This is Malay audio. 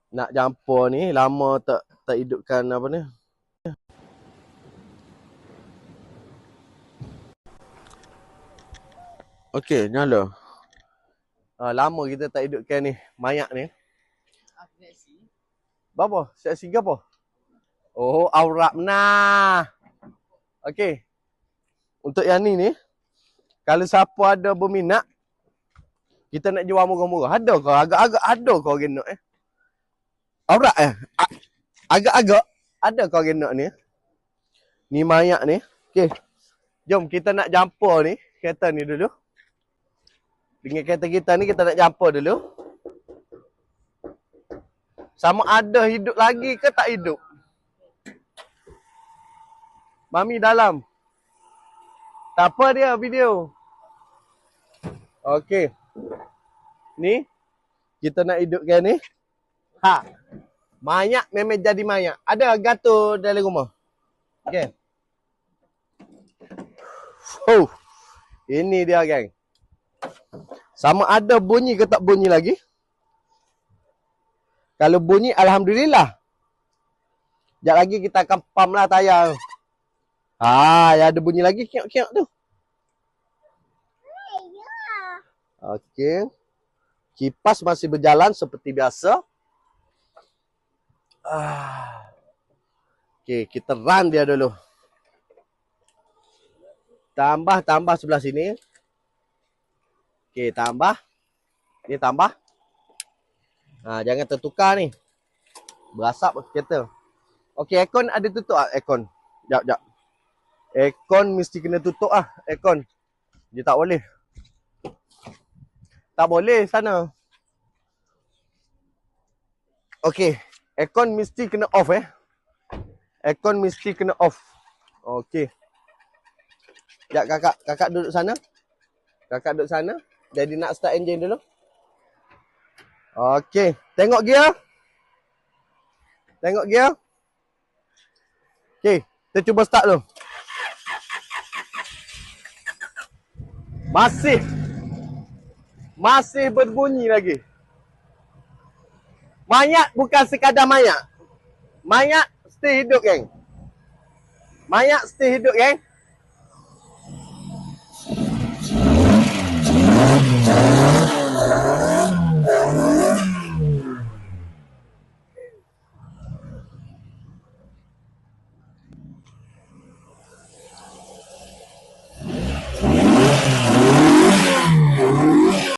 Nak jumper ni lama tak hidupkan apa ni. Okey, nyala. Lama kita tak hidupkan ni, mayat ni. Berapa? Seksi ke apa? Oh, aurat nah. Okey. Untuk yang ni, kalau siapa ada berminat, kita nak jual murah-murah. Ada kau? Agak-agak ada kau genok Aurat agak-agak ada kau genok ni. Ni mayat ni. Okey. Jom kita nak jumper ni, kereta ni dulu. Dengan kereta kita ni kita nak jumper dulu. Sama ada hidup lagi ke tak hidup. Mami dalam. Tak apa dia video. Okey. Ni kita nak hidupkan ni. Mayat memang jadi mayat. Ada gato dalam rumah. Okey. Ini dia geng. Sama ada bunyi ke tak bunyi lagi. Kalau bunyi alhamdulillah. Sekejap lagi kita akan pump lah tayar. Ya ada bunyi lagi kiok-kiok tu. Okey. Kipas masih berjalan seperti biasa. Okey, kita run dia dulu. Tambah sebelah sini. Okey, tambah. Ni tambah. Jangan tertukar ni. Berasap kereta. Okey, aircon ada tutup ah aircon. Jap. Aircon mesti kena tutup aircon. Dia tak boleh. Tak boleh sana. Okey, aircon mesti kena off Aircon mesti kena off. Okey. Jap kakak duduk sana. Kakak duduk sana. Jadi nak start engine dulu. Okey, tengok gear. Okey, kita cuba start dulu. Masih berbunyi lagi. Mayat bukan sekadar mayat. Mayat still hidup, geng. Mayat still hidup, geng.